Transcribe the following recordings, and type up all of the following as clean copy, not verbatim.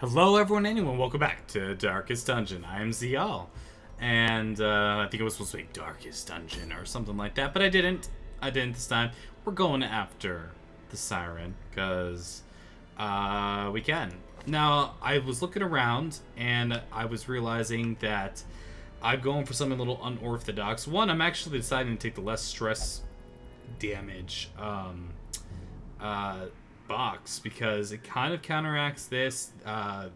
Hello, everyone, anyone. Welcome back to Darkest Dungeon. I am Ziyal, and I think it was supposed to be Darkest Dungeon or something like that, but I didn't. I didn't this time. We're going after the Siren because we can. Now, I was looking around and I was realizing that I'm going for something a little unorthodox. One, I'm actually deciding to take the less stress damage box because it kind of counteracts this. EMEC,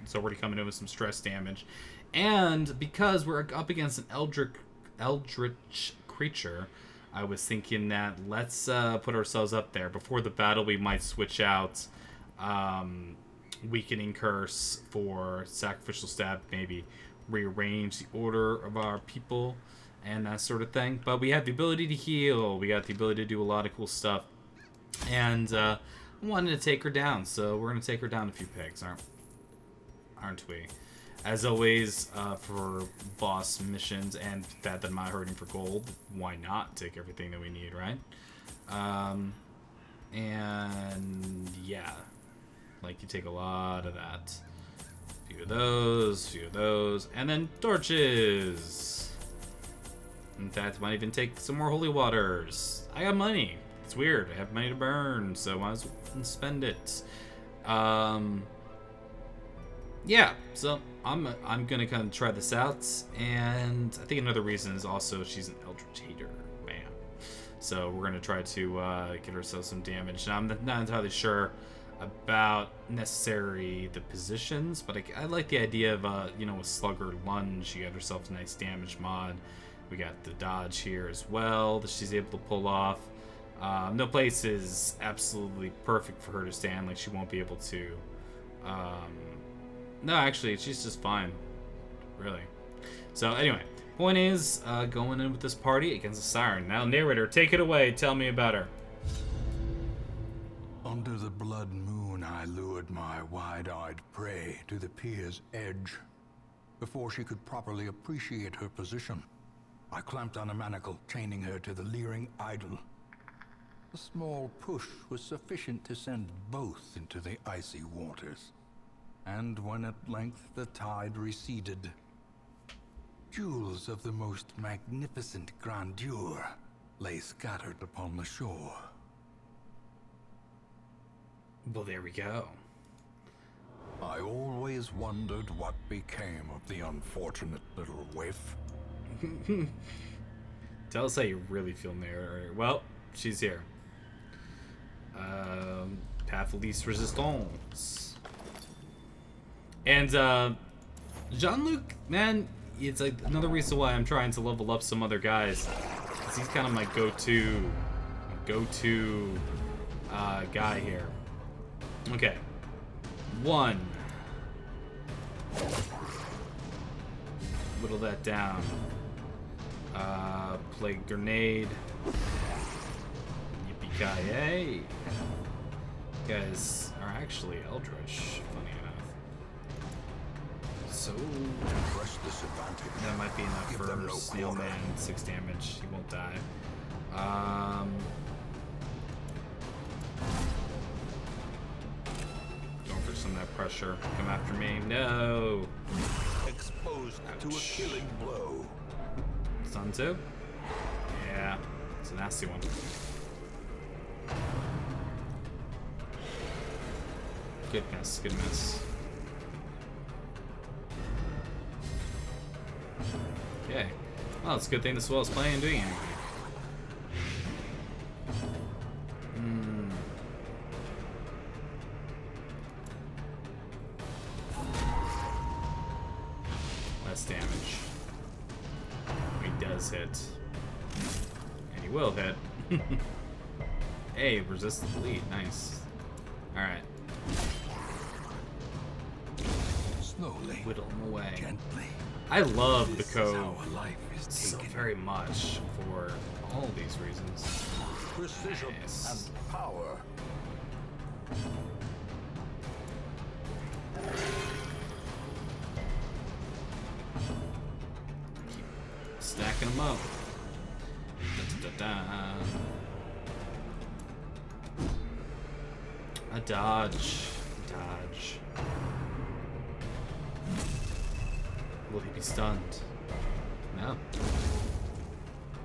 it's already coming in with some stress damage, and because we're up against an eldritch creature, I was thinking that let's put ourselves up there. Before the battle, we might switch out weakening curse for sacrificial stab, maybe rearrange the order of our people and that sort of thing. But we have the ability to heal, we got the ability to do a lot of cool stuff, and I wanted to take her down, so we're gonna take her down a few pegs, aren't we? As always, for boss missions and that I'm not hurting for gold, why not take everything that we need, right? And yeah, like you take a lot of that, few of those, and then torches. In fact, might even take some more holy waters. I got money. It's weird. I have money to burn, so I might as well spend it. Yeah, so I'm gonna kind of try this out, and I think another reason is also she's an eldritch hater. Bam. So we're gonna try to get ourselves some damage. Now, I'm not entirely sure about necessarily the positions, but I like the idea of a slugger lunge. You got yourself a nice damage mod. We got the dodge here as well that she's able to pull off. No place is absolutely perfect for her to stand. Like, she won't be able to. No, actually, she's just fine. Really. So, anyway. Point is, going in with this party against a Siren. Now, narrator, take it away. Tell me about her. Under the blood moon, I lured my wide-eyed prey to the pier's edge. Before she could properly appreciate her position, I clamped on a manacle, chaining her to the leering idol. A small push was sufficient to send both into the icy waters. And when at length the tide receded, jewels of the most magnificent grandeur lay scattered upon the shore. Well, there we go. I always wondered what became of the unfortunate little waif. Tell us how you really feel, narrator. Well, she's here. Path of least resistance. And Jean-Luc, man, it's like another reason why I'm trying to level up some other guys. 'Cause he's kind of my go-to guy here. Okay. 1. Whittle that down. Plague grenade. Yippee-ki-yay. You guys are actually eldritch, funny enough. So that might be enough for Snail Man. 6 damage. He won't die. Going for some of that pressure. Come after me. No. Exposed to a killing blow. Stun 2? Yeah. It's a nasty one. Good miss, good miss. Okay. Well, it's a good thing this wall is playing and doing anything. Less damage. He does hit. And he will hit. Hey, resist the bleed. Nice. Alright. Slowly, Whittle him away. gently. I love the This is code how a life is so taken. very much for all these reasons. Precision Nice. and power. Keep stacking them up. Da-da-da-da. A dodge. Will he be stunned? No.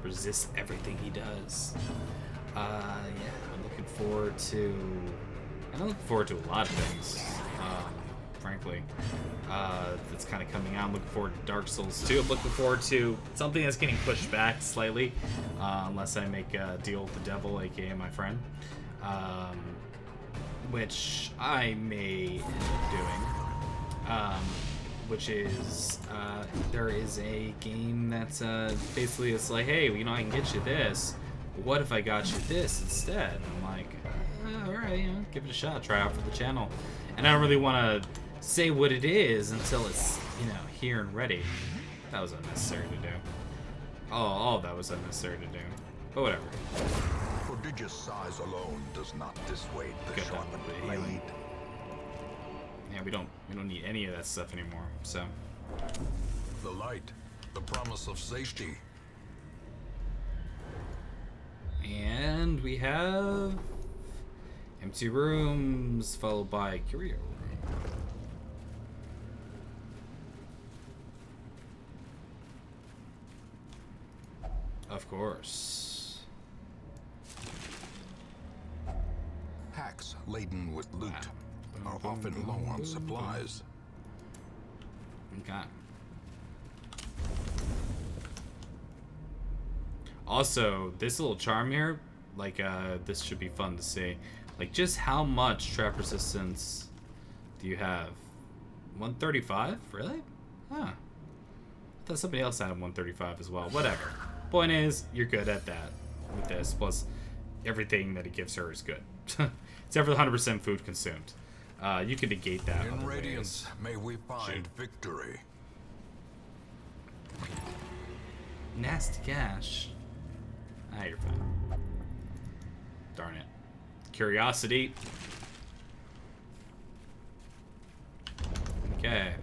Resist everything he does. I'm looking forward to a lot of things, frankly. That's kind of coming out. I'm looking forward to Dark Souls 2. I'm looking forward to something that's getting pushed back slightly, unless I make a deal with the devil, aka my friend, which I may end up doing. Which is, there is a game that's basically it's like, hey, you know, I can get you this. What if I got you this instead? And I'm like, alright, you know, give it a shot, try out for the channel. And I don't really want to say what it is until it's, you know, here and ready. That was unnecessary to do. All that was unnecessary to do. But whatever. Prodigious size alone does not dissuade the Got sharpened that blade. healing. Yeah, we don't need any of that stuff anymore. So The light, the promise of safety. and we have empty rooms followed by curio room. Of course. Hacks laden with loot are often low on supplies. Okay. Also, this little charm here, like, this should be fun to see. Like, just how much trap resistance do you have? 135? Really? Huh. I thought somebody else had 135 as well. Whatever. Point is, you're good at that with this. Plus, everything that it gives her is good. Except for the 100% food consumed. You can negate that. In Radiance, may we find victory. Nasty cash. Ah, you're fine. Darn it. Curiosity. Okay.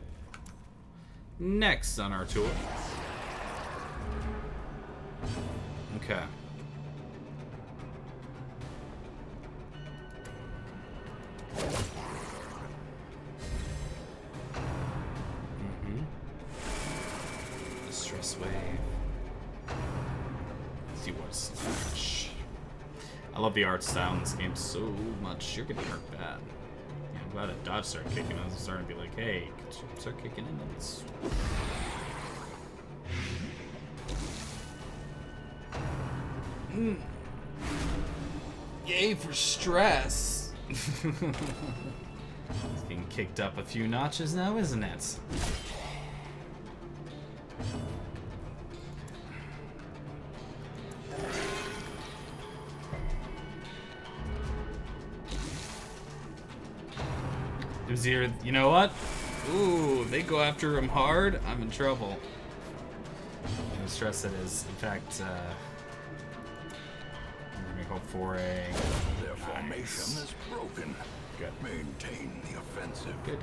Next on our tour. Okay. Distress wave. Let's see what's slash. I love the art style in this game so much. You're getting hurt bad. Yeah, I'm glad that dodge started kicking. I was starting to be like, hey, could you start kicking in? That's... Yay for stress. It's getting kicked up a few notches now, isn't it? Ziyal, you know what? Ooh, they go after him hard. I'm in trouble. No stress that is. In fact, I'm gonna hope for a. Their formation is broken. Good. Maintain the offensive. Good.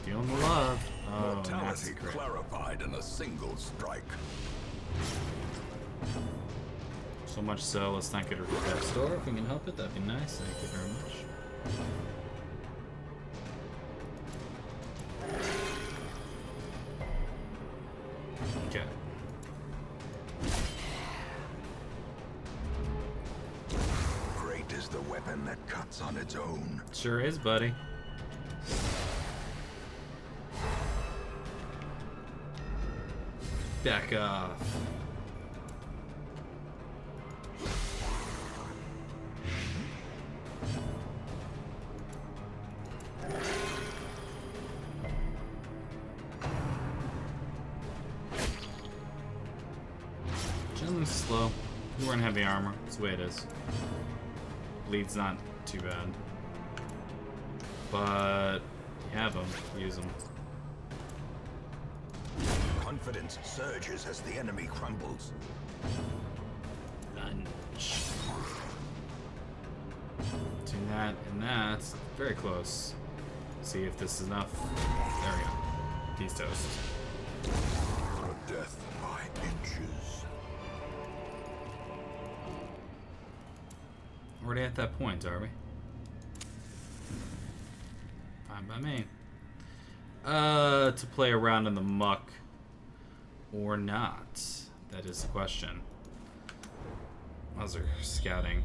Feeling the love. Oh, Mortality great. clarified in a single strike. So much so, let's not get her to that store. If we can help it, that'd be nice. Thank you very much. Okay. Great is the weapon that cuts on its own. Sure is, buddy. Back off. Gently slow. You're wearing heavy armor. That's the way it is. Bleed's not too bad. But you have them. Use them. Confidence surges as the enemy crumbles. Lunge. Between that and that, very close. See if this is enough. There we go. He's toast. A death by inches. Already at that point, are we? Fine by me. To play around in the muck or not? That is the question. How's our scouting?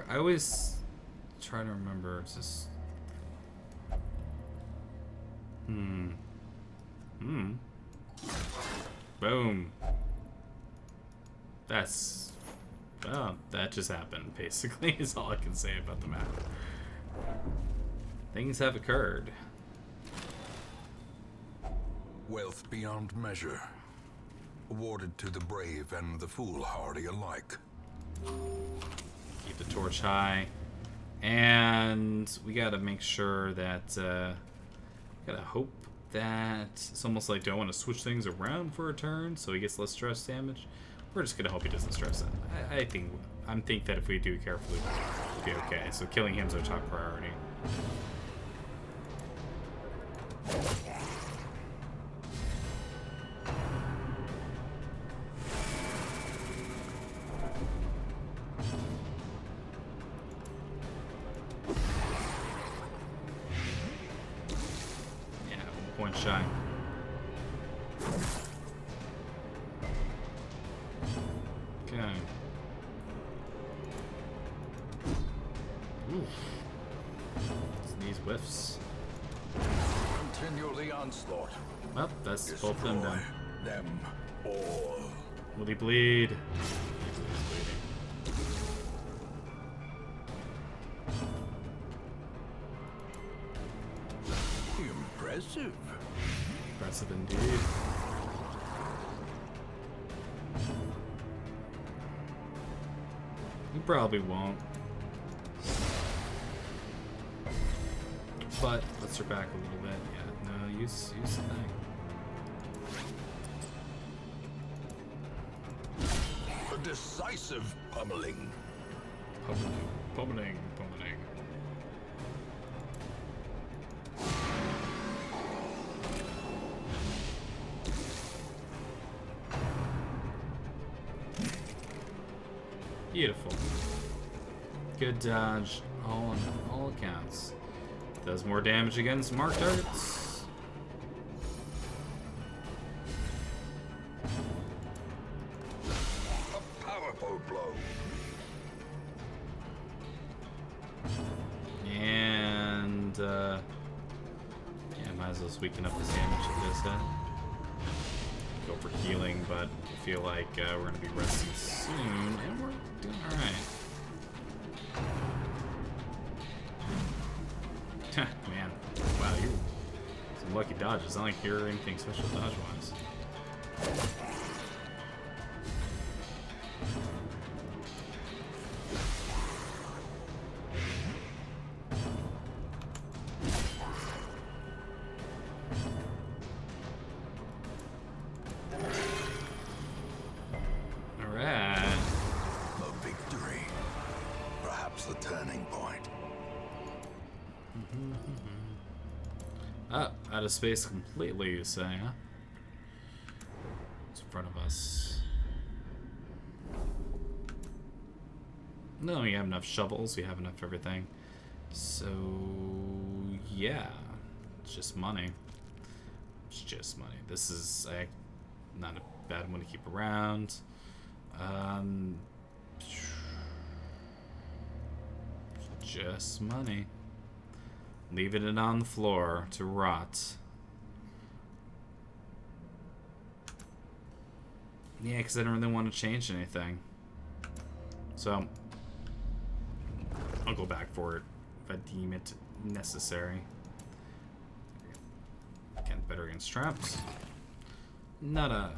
I always try to remember. It's just. Boom. That's. Well, that just happened, basically, is all I can say about the map. Things have occurred. Wealth beyond measure, awarded to the brave and the foolhardy alike. Keep the torch high. And we gotta make sure that, gotta hope that it's almost like, do I want to switch things around for a turn so he gets less stress damage? We're just gonna hope he doesn't stress it. I think that if we do it carefully, we'll be okay. So killing him's our top priority. Yeah, 1 point shy. Okay. Oof. These whiffs. Continue the onslaught. Well, that's both of them done. Them all. Will he bleed? He's bleeding. Impressive. Impressive indeed. He probably won't. But let's her back a little bit. Yeah, no, use the thing. A decisive pummeling. Pummeling. Beautiful. Good dodge, on all accounts. Does more damage against marked targets. A powerful blow. And yeah, might as well weaken up his damage at this head. Go for healing, but I feel like we're gonna be resting soon, and we're doing all right. Man, wow, you some lucky dodges. Not like you're anything special dodge-wise. All right. A victory. Perhaps the turning point. Out of space completely, you say, huh? It's in front of us. No, we have enough shovels, we have enough everything. So, yeah. It's just money. It's just money. This is not a bad one to keep around. Just money. Leaving it on the floor to rot. Yeah, because I don't really want to change anything. So, I'll go back for it if I deem it necessary. Again, better against traps. Not a...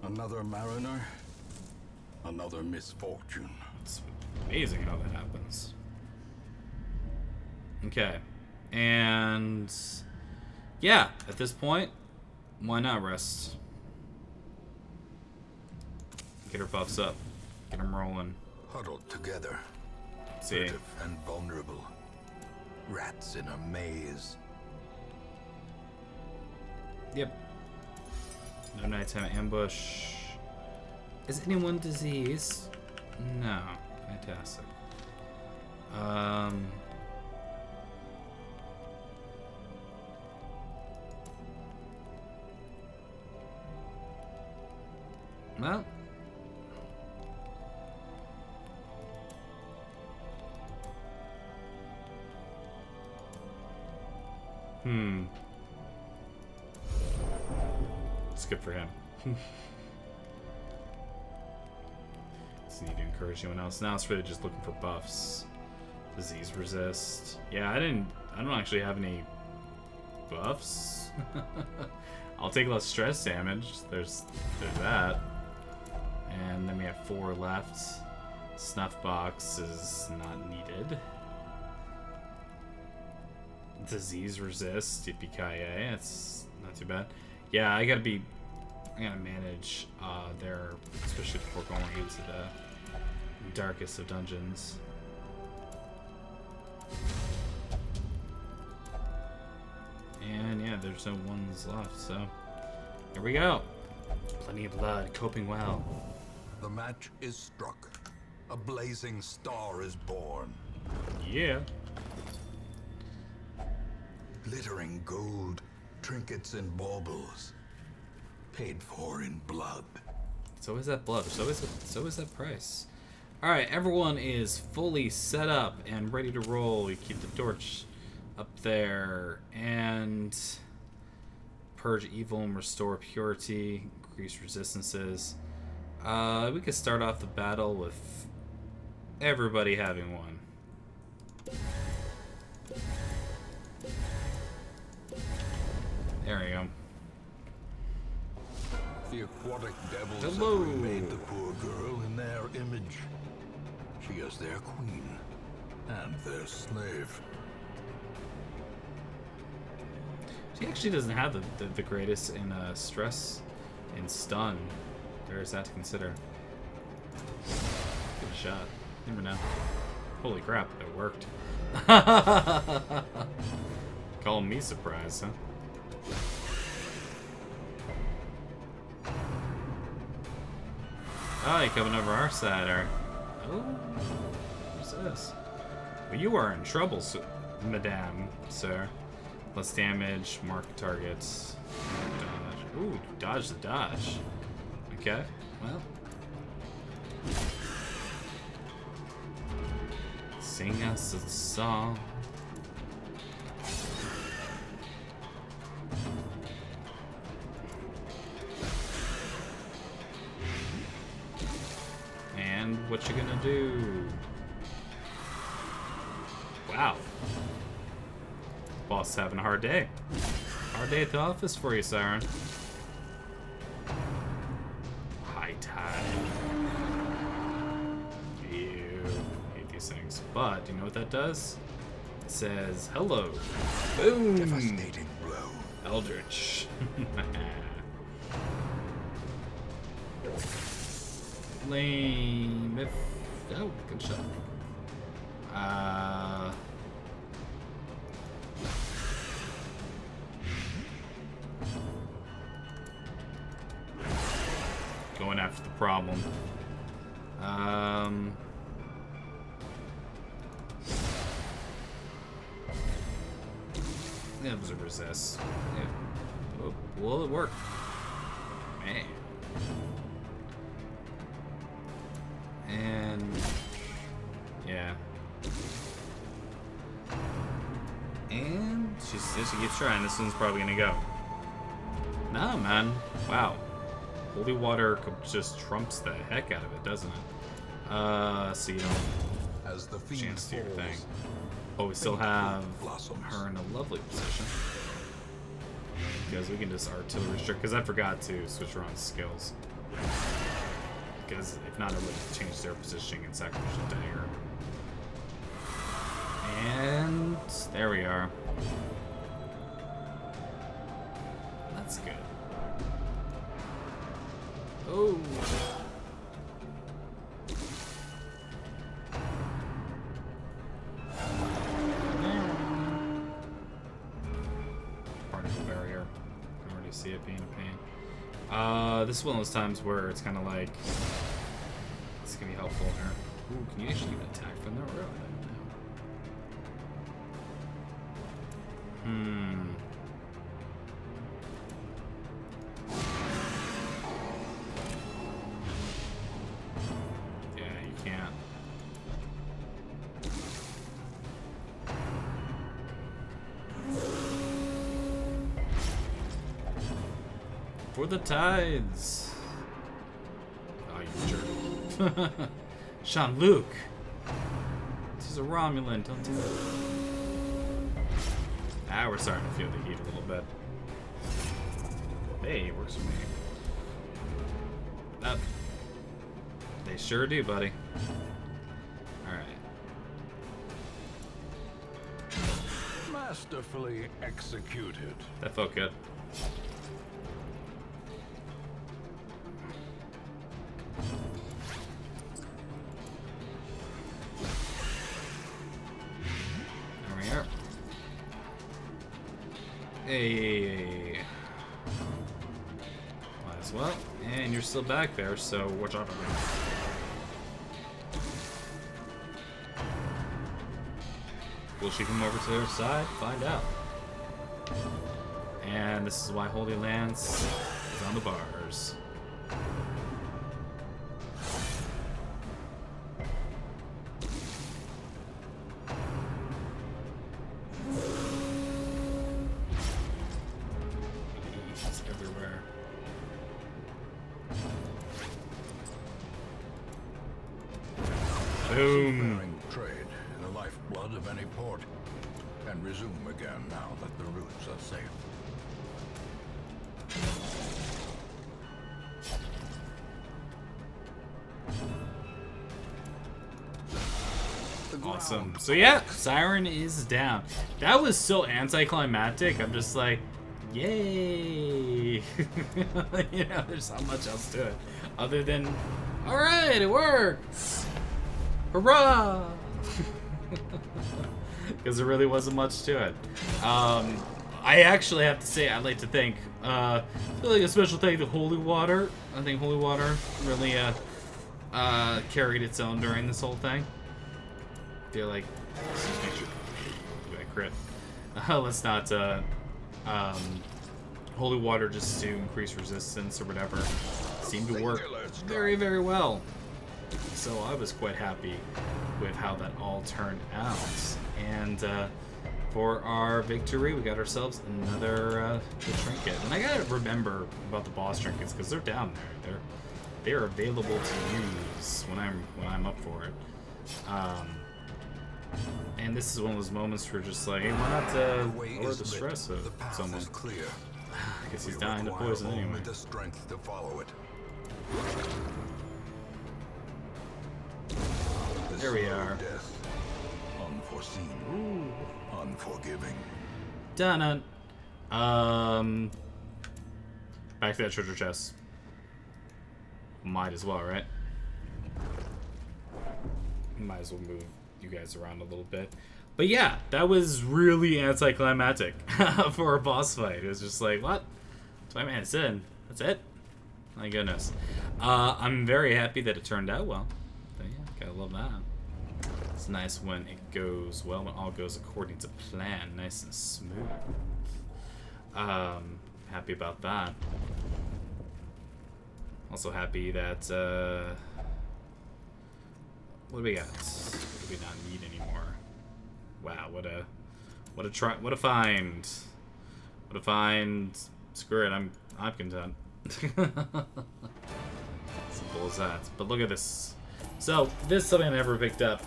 Another mariner, another misfortune. It's amazing how that happens. Okay. And yeah, at this point, why not rest? Get her buffs up. Get them rolling. Huddled together, See. furtive and vulnerable. Rats in a maze. Yep. No nighttime ambush. Is anyone diseased? No. Fantastic. Well. It's good for him. Just need to encourage anyone else. Now it's really just looking for buffs. Disease resist. Yeah, I don't actually have any buffs. I'll take less stress damage. There's that. And then we have 4 left. Snuff box is not needed. Disease resist, Yippee-ki-yay. That's not too bad. Yeah, I gotta manage there, especially before going into the darkest of dungeons. And yeah, there's no ones left, so here we go. Plenty of blood, coping well. The match is struck. A blazing star is born. Yeah. Glittering gold, trinkets and baubles. Paid for in blood. So is that blood. So is that price. Alright, everyone is fully set up and ready to roll. We keep the torch up there. And purge evil and restore purity. Increase resistances. We could start off the battle with everybody having one. There we go. The aquatic devils Hello. have remade the poor girl in their image. She is their queen and their slave. She actually doesn't have the greatest in stress and stun. There's that to consider. Good shot. Never know. Holy crap, it worked. Call me surprised, huh? Oh, you're coming over our side, are... Oh, what's this? Well, you are in trouble, madame, sir. Less damage, mark targets. Dodge. Ooh, dodge the dodge. Okay, well. Sing us a song. And what you gonna do? Wow. Boss having a hard day. Hard day at the office for you, Siren. High tide. Ew. Hate these things. But, you know what that does? It says, hello. Boom! Devastating blow. Eldritch. Lame. Oh, good shot. Going after the problem. Yeah, it was a resist. Yeah. Oh, will it work? Man. And yeah. And she keeps trying. This one's probably gonna go. No, man. Wow. Holy water just trumps the heck out of it, doesn't it? So you don't As the fiend chance to do your falls, thing. Oh, we still have blossoms. her in a lovely position. Because we can just artillery strike. Because I forgot to switch around skills. Because if not, it would change their positioning and sacrificial dagger. And there we are. That's good. Oh. see it being a pain. This is one of those times where it's kind of like, this can be helpful here. Ooh, can you actually even attack from there? Really? Yeah, you can't. For the tides. Oh, you jerk. Jean-Luc. This is a Romulan. Don't do it. Ah, we're starting to feel the heat a little bit. Hey, it works for me. They sure do, buddy. Alright. Masterfully executed. That felt good. There we are. Hey. Might as well. And you're still back there, so watch out for me. Will she come over to their side? Find out. And this is why Holy Lance is on the bars. He's everywhere. Boom. Bearing trade, the lifeblood of any port, and resume again now that the routes are safe. Awesome. So yeah, Siren is down. That was so anticlimactic. I'm just like, yay. You know, there's not much else to it. Other than, alright, it worked. Hurrah! Because there really wasn't much to it. I actually have to say, I'd like to thank, really a special thank to Holy Water. I think Holy Water really carried its own during this whole thing. I feel like, excuse me, do I crit? Let's not, Holy Water just to increase resistance or whatever seemed to work very, very well. So I was quite happy with how that all turned out. And for our victory, we got ourselves another good trinket. And I gotta remember about the boss trinkets because they're down there. They're available to use when I'm up for it. And this is one of those moments where just like, hey, why not lower the stress of someone? Clear. I guess he's dying to poison anyway. The strength to follow it. There we are. Death, unforeseen, unforgiving. Done. Back to that treasure chest. Might as well, right? Might as well move you guys around a little bit. But yeah, that was really anticlimactic for a boss fight. It was just like, what? 20 minutes in. That's it? My goodness. I'm very happy that it turned out well. But yeah, gotta love that. It's nice when it goes well, when all goes according to plan. Nice and smooth. Happy about that. Also happy that, what do we got? What do we not need anymore? Wow, what a find. What a find. Screw it, I'm content. Simple as that. But look at this. So, this is something I never picked up.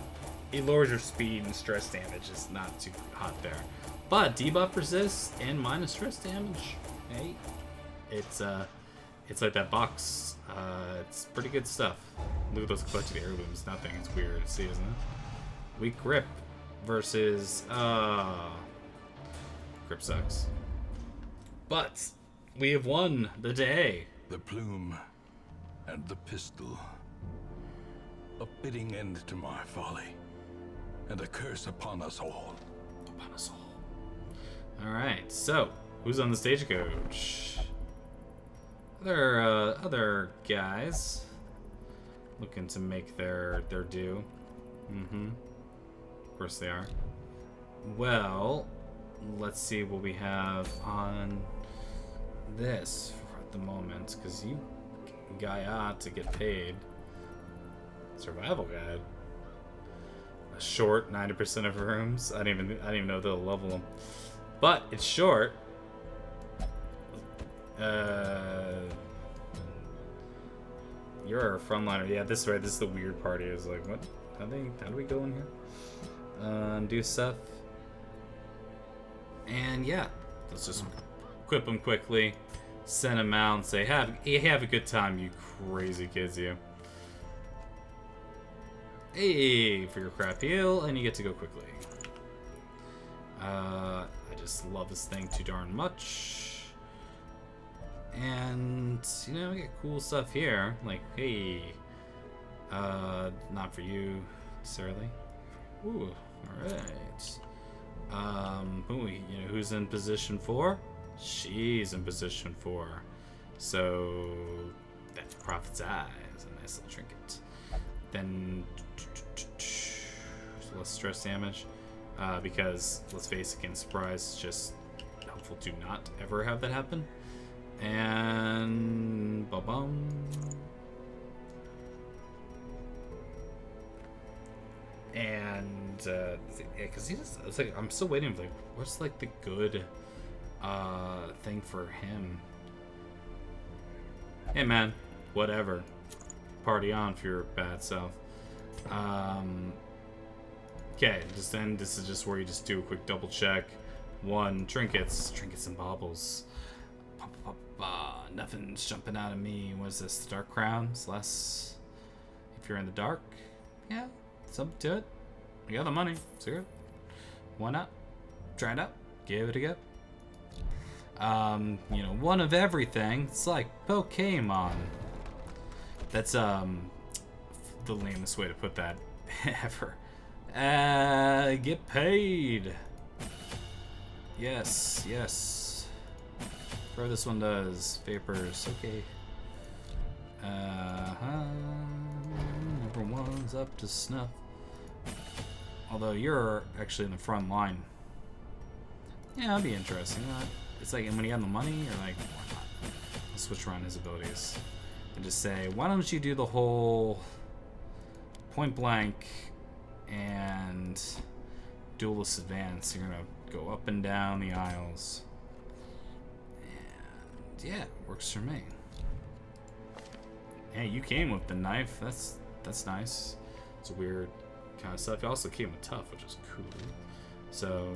It lowers your speed and stress damage. It's not too hot there. But debuff resist and minus stress damage. Hey. It's like that box. It's pretty good stuff. Look at those collected heirlooms. Nothing. It's weird to see, isn't it? Weak grip versus grip sucks. But we have won the day. The plume and the pistol. A fitting end to my folly, and a curse upon us all. Upon us all. Alright, so who's on the stagecoach? other guys looking to make their due. Of course they are. Well, let's see what we have on this at the moment, because you guy ought to get paid. Survival guide. A short 90% of rooms. I don't even know if they'll level them, but it's short. You're a frontliner. Yeah, this is right. This is the weird party. Is like, what? How do we go in here? Do stuff. And yeah, let's just equip them quickly, send them out, and say, have a good time, you crazy kids, you. Hey, for your crap heal, and you get to go quickly. I just love this thing too darn much. And, you know, we get cool stuff here. Like, hey, not for you, necessarily. Ooh, alright. Who's in position 4? She's in position 4. So, that's Prophet's Eye. Is a nice little trinket. Then, less stress damage. Because, let's face it, again, surprise, just helpful to not ever have that happen. And ba-bum. And because it's like I'm still waiting for like what's like the good thing for him. Hey man, whatever. Party on for your bad self. Okay, then this is just where you just do a quick double check. 1, trinkets and baubles. Nothing's jumping out of me. What is this? The Dark Crown? It's less if you're in the dark. Yeah, something to it. You got the money. So good. Why not? Try it out. Give it a go. One of everything. It's like Pokemon. That's the lamest way to put that ever. Get paid. Yes. Whatever this one does. Vapors. Okay. Everyone's up to snuff. Although you're actually in the front line. Yeah, that'd be interesting. It's like when you have the money, you're like, why not? I'll switch around his abilities. And just say, why don't you do the whole point blank and duelist advance? You're gonna go up and down the aisles. And yeah, works for me. Hey, you came with the knife. That's nice. It's a weird kind of stuff. You also came with tough, which is cool. So,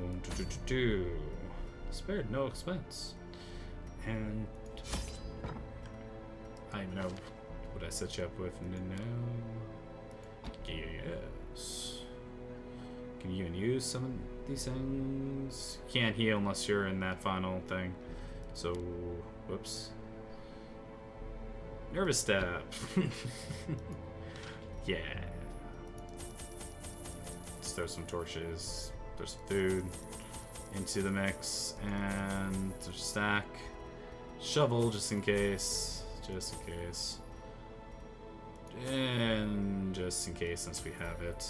spared no expense. And I know what I set you up with. No. Yes. Can you even use some of these things? Can't heal unless you're in that final thing. So, whoops. Nervous stab. Yeah. Let's throw some torches. Throw some food into the mix. And there's a stack. Shovel just in case. Just in case. And just in case since we have it.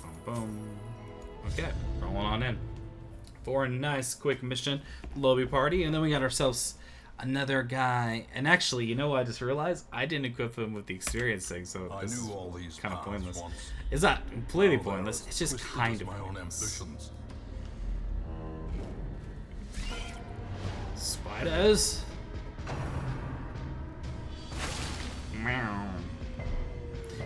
Boom, boom. Okay, rolling on in. For a nice quick mission lobby party. And then we got ourselves another guy, and actually, you know what? I just realized I didn't equip him with the experience thing, so this is kind of pointless. It's not completely pointless. It's just kind of pointless. Spiders. Meow.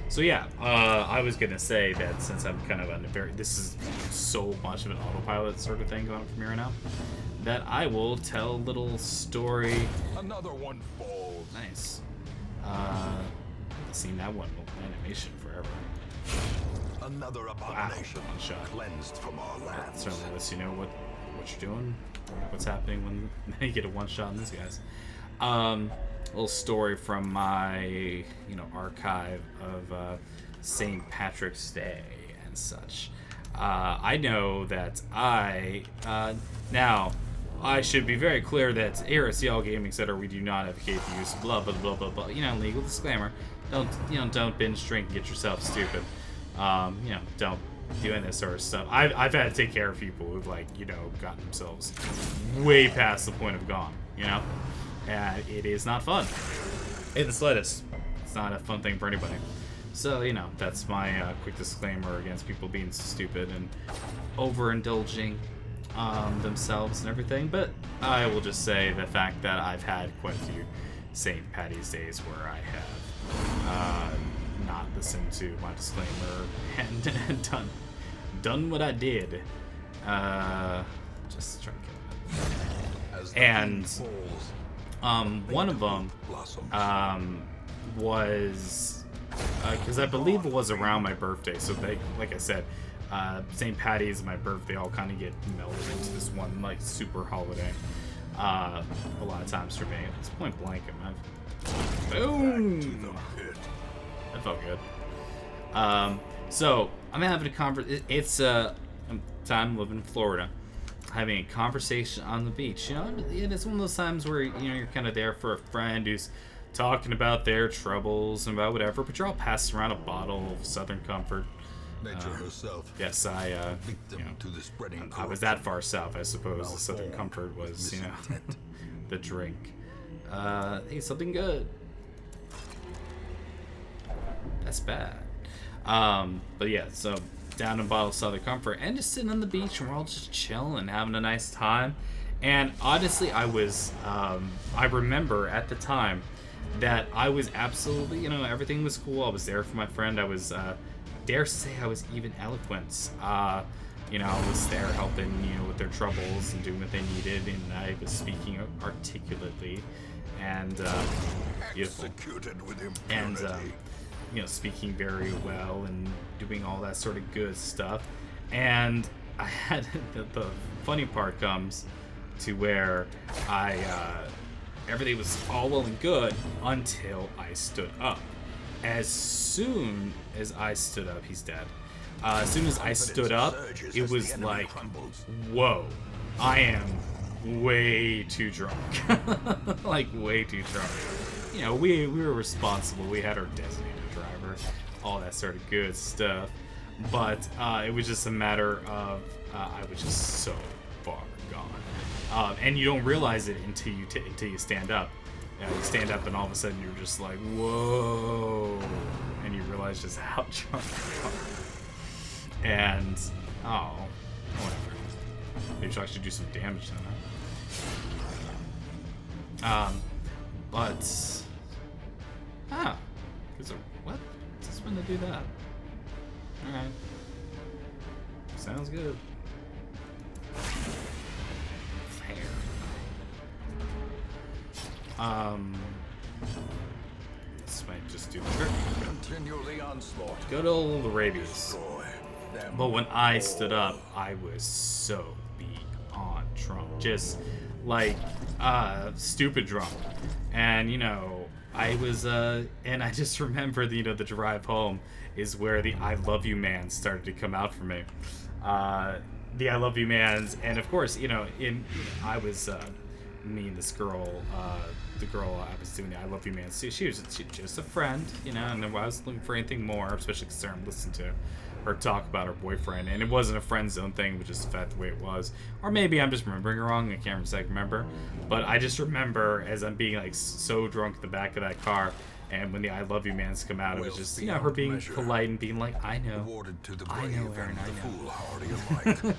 So yeah, I was gonna say that since I'm kind of on a this is so much of an autopilot sort of thing going on from here on out, that I will tell a little story. Another one falls. Nice. I've seen that one animation forever. Another abomination. Wow, one shot. Cleansed from our lands. Certainly lets you know what you're doing, what's happening when you get a one shot on these guys. A little story from my archive of St. Patrick's Day and such. I know that now I should be very clear that here at Ziyal Gaming Center, we do not advocate the use of blah blah blah blah blah. You know, legal disclaimer. Don't binge drink and get yourself stupid. Don't do any of this sort of stuff. I've had to take care of people who've gotten themselves way past the point of gone. And it is not fun in the slightest. It's not a fun thing for anybody. So that's my quick disclaimer against people being stupid and overindulging themselves and everything. But I will just say the fact that I've had quite a few St. Patty's days where I have not listened to my disclaimer and done what I did. Just trying to get that. And one of them was because I believe it was around my birthday. So like I said, St. Patty's and my birthday all kind of get melded into this one super holiday. A lot of times for me, it's point blank. Boom. That felt good. So I'm having a conversation. It's time living in Florida, having a conversation on the beach. It's one of those times where you're kind of there for a friend who's talking about their troubles and about whatever, but you're all passing around a bottle of Southern Comfort. Nature herself. Yes, to the spreading I was that far south, I suppose. The Southern Comfort was, the drink. Hey, something good. That's bad. But yeah, so down in a bottle of Southern Comfort and just sitting on the beach and we're all just chilling, having a nice time. And honestly, I remember at the time that I was absolutely, everything was cool. I was there for my friend. I was, dare say I was even eloquent. I was there helping, with their troubles and doing what they needed, and I was speaking articulately and beautiful. Executed with impunity. And speaking very well and doing all that sort of good stuff. And I had the funny part comes to where everything was all well and good until I stood up. As soon as I stood up, he's dead. As soon as I stood up, it was like, whoa, I am way too drunk. Like, way too drunk. We were responsible. We had our designated driver, all that sort of good stuff. But it was just a matter of I was just so far gone. And you don't realize it until you stand up. You stand up and all of a sudden you're just like, whoa, and you realize just how drunk you are. And whatever. Maybe she'll actually do some damage to that. But what? Just when to do that. Alright. Sounds good. This might just do the trick. Continue the onslaught. Good old rabies. But when I stood up, I was so beyond drunk. Just like stupid drunk. And I was and I just remember the drive home is where the I love you man started to come out for me. The I love you man's, and of course, I was me and this girl, the girl I was doing the I love you man. She was just a friend, and I wasn't looking for anything more, especially concerned listening to her talk about her boyfriend, and it wasn't a friend zone thing, which is the fact the way it was. Or maybe I'm just remembering it wrong. I can't remember, but I just remember as I'm being so drunk in the back of that car. And when the I love you man's come out, it was just, her being polite and being like, I know, Aaron, I know.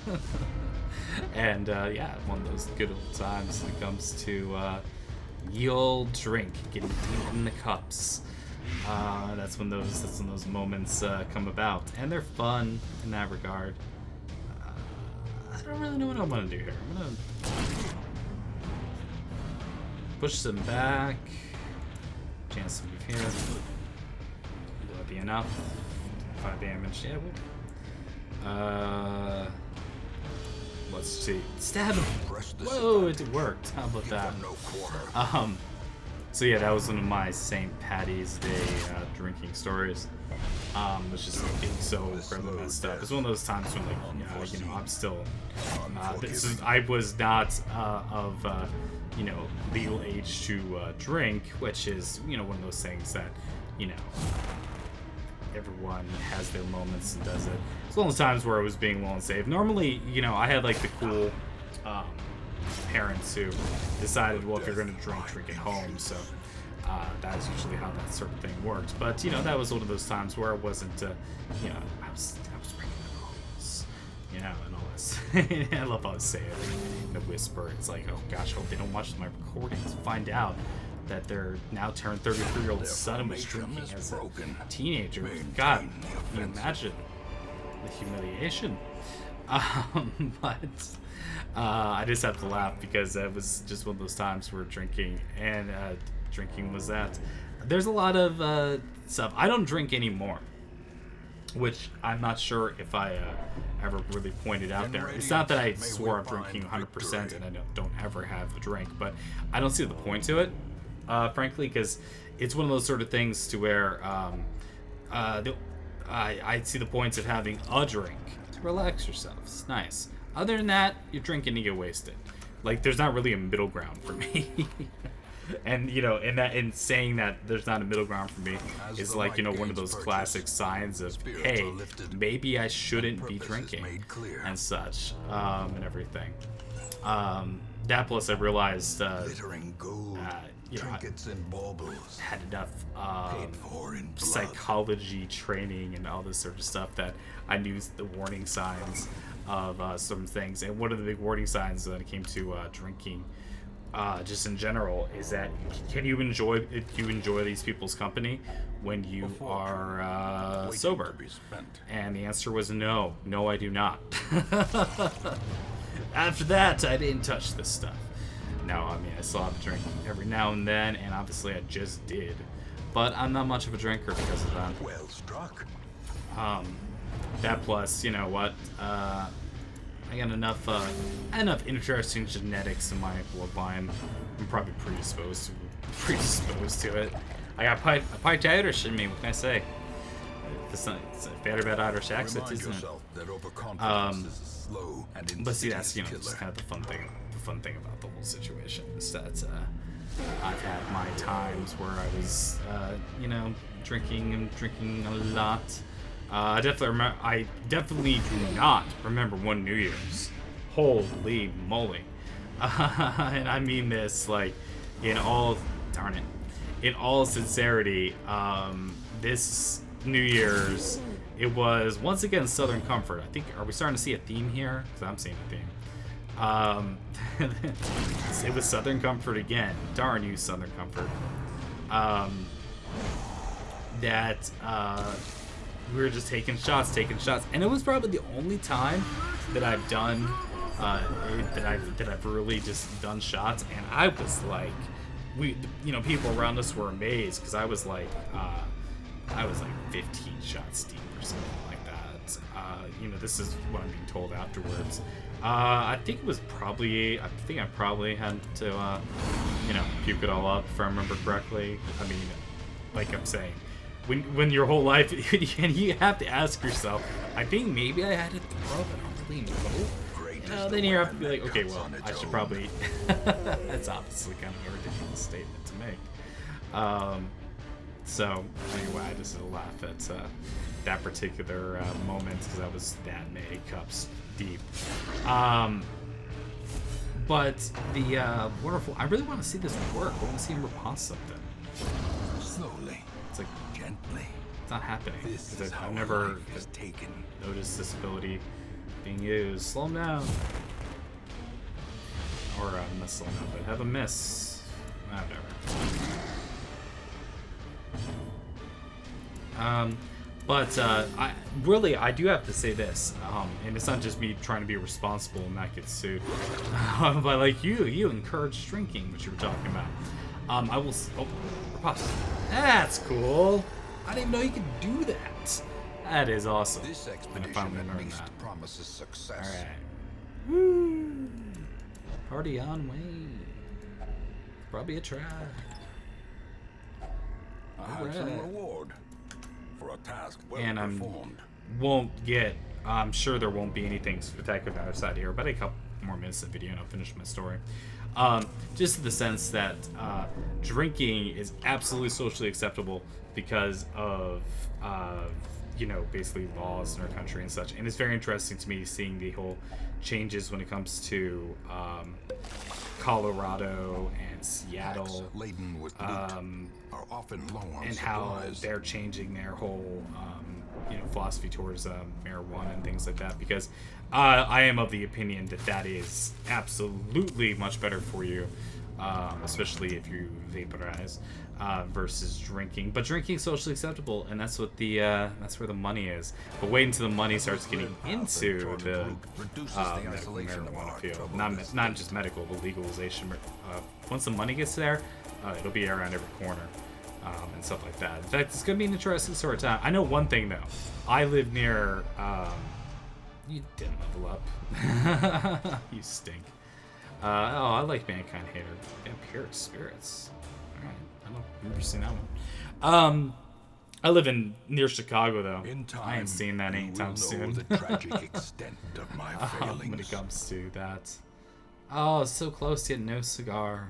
And, one of those good old times when it comes to ye old drink, getting deep in the cups. That's when those moments come about. And they're fun in that regard. I don't really know what I want to do here. I'm going to push them back. Chance to move here. Will that be enough? 5 damage. Yeah. Let's see. Stab him. Whoa, it worked. How about that? So yeah, that was one of my St. Patty's Day drinking stories. was just being so incredibly messed up. It's one of those times when, like, you know, I'm still, I was not of, you know, legal age to drink, which is, you know, one of those things that, you know, everyone has their moments and does it. It's one of those times where I was being well and safe. Normally, you know, I had like the cool parents who decided, well, if you're going to drink at home. So that's usually how that sort of thing worked. But, you know, that was one of those times where I wasn't, you know, I was breaking the rules, you know, and all this. I love how I say it in the whisper. It's like, oh gosh, I hope they don't watch my recordings and find out that their now turned 33-year-old son was drinking as a teenager. God, can you imagine the humiliation? But I just have to laugh because it was just one of those times where drinking was that. There's a lot of stuff. I don't drink anymore, which I'm not sure if I ever really pointed out there. It's not that I swore I'm drinking 100% and I don't ever have a drink, but I don't see the point to it. Frankly, because it's one of those sort of things to where I see the points of having a drink to relax yourselves. Nice. Other than that, you're drinking to get wasted. Like, there's not really a middle ground for me. And, you know, in saying that there's not a middle ground for me is like, you know, one of those classic signs of, hey, maybe I shouldn't be drinking and such, and everything. That plus I realized, you know, I had enough psychology training and all this sort of stuff that I knew the warning signs of some things. And one of the big warning signs when it came to drinking, just in general, is that can you enjoy these people's company when you are sober? And the answer was no, I do not. After that, I didn't touch this stuff. No, I mean, I still have a drink every now and then, and obviously I just did. But I'm not much of a drinker because of that. Well struck. That plus, you know what? I got enough interesting genetics in my bloodline. I'm probably predisposed to it. I got piped Irish in me. What can I say? It's better about Irish accent, isn't it? But see, that's, you know, just kind of the fun thing about the whole situation is that I've had my times where I was, you know, drinking a lot. I definitely do not remember one New Year's. Holy moly! And I mean this like in all sincerity. This New Year's, it was once again Southern Comfort. I think, are we starting to see a theme here? Because I'm seeing a theme. It was Southern Comfort again. Darn you, Southern Comfort. We were just taking shots, and it was probably the only time that I've done that I've really just done shots, and I was like, people around us were amazed because I was like 15 shots deep or something like that. This is what I'm being told afterwards. I think I probably had to, puke it all up if I remember correctly. I mean, like I'm saying, when your whole life, and you have to ask yourself, I think maybe I had to throw up, I don't really know. Then you have to be like, okay, well, I should probably, that's obviously kind of a ridiculous statement to make. So, anyway, I just had to laugh at that particular moment because I was that many cups deep. But the wonderful, I really want to see this work. I want to see him repause something. Slowly. It's like, gently. It's not happening. Because I've never noticed this ability being used. Slow him down. Or not slow him down, but have a miss. Whatever. I do have to say this, and it's not just me trying to be responsible and not get sued, but like you encourage drinking, which you were talking about. I will. Pause. That's cool. I didn't even know you could do that. That is awesome. This expedition at least promises success. All right. Woo! Party on way. Probably a try. A handsome reward. for a task well and performed. I'm sure there won't be anything spectacular on the other side here, but a couple more minutes of video and I'll finish my story. Just in the sense that drinking is absolutely socially acceptable because of basically laws in our country and such. And it's very interesting to me seeing the whole changes when it comes to Colorado and Seattle, Laden with loot are often low on and supplies. how they're changing their whole philosophy towards marijuana and things like that, because I am of the opinion that is absolutely much better for you, especially if you vaporize, versus drinking. But drinking is socially acceptable, and that's what that's where the money is. But wait until the money starts getting into the medical marijuana field, not just medical, but legalization. Once the money gets there, it'll be around every corner. And stuff like that. In fact, it's going to be an interesting sort of time. I know one thing, though. I live near... you didn't level up. You stink. I like Mankind Hater. Vampiric Spirits. Alright. I don't remember seeing that one. I live near Chicago, though. I ain't seen that anytime soon. The tragic extent of my failings. When it comes to that. Oh, so close, yet no cigar.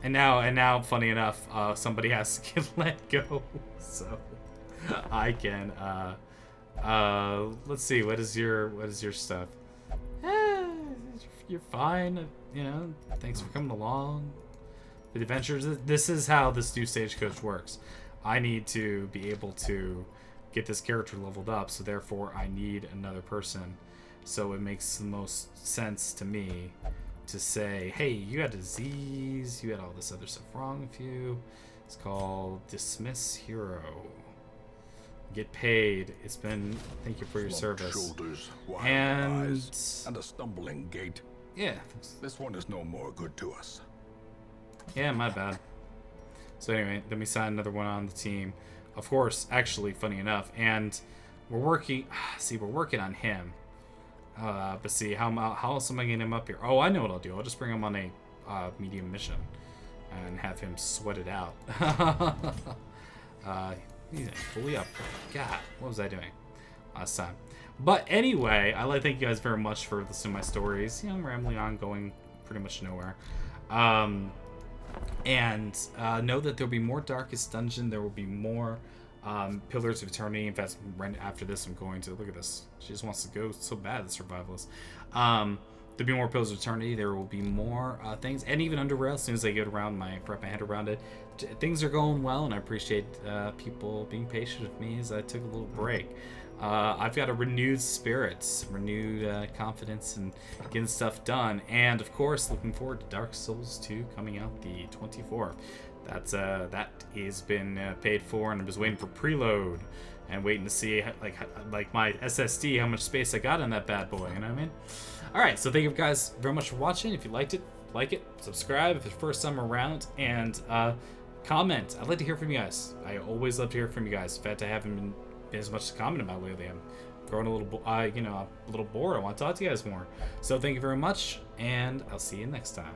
And now, funny enough, somebody has to get let go, so I can. Let's see. What is your stuff? You're fine. Thanks for coming along. The adventures. This is how this new stagecoach works. I need to be able to get this character leveled up, so therefore I need another person. So it makes the most sense to me to say, hey, you had disease, you had all this other stuff wrong with you. It's called Dismiss Hero. Get paid. It's been, thank you for your service. Shoulders, wild and eyes, and a stumbling gait. Yeah. This one is no more good to us. Yeah, my bad. So anyway, then we signed another one on the team. Of course, actually, funny enough, and we're working on him. But see, how else am I getting him up here? Oh, I know what I'll do. I'll just bring him on a medium mission and have him sweat it out. He's fully up. God, what was I doing last time? But anyway, I'd like to thank you guys very much for listening to my stories. I'm rambling on, going pretty much nowhere. And know that there'll be more Darkest Dungeon. There will be more Pillars of Eternity. In fact, right after this, I'm going to look at this. She just wants to go so bad, the survivalist. There'll be more Pillars of Eternity. There will be more things, and even Underrail. As soon as I get around wrap my head around it, things are going well, and I appreciate people being patient with me as I took a little break. I've got a renewed spirits, renewed confidence, and getting stuff done, and of course, looking forward to Dark Souls 2 coming out the 24th. That is been paid for, and I'm just waiting for preload and waiting to see like my SSD, how much space I got in that bad boy. You know what I mean? All right, so thank you guys very much for watching. If you liked it, like it, subscribe if it's your first time around, and comment. I'd like to hear from you guys. I always love to hear from you guys. In fact, I haven't been as much to comment about lately. I'm growing a little, a little bored. I want to talk to you guys more. So thank you very much, and I'll see you next time.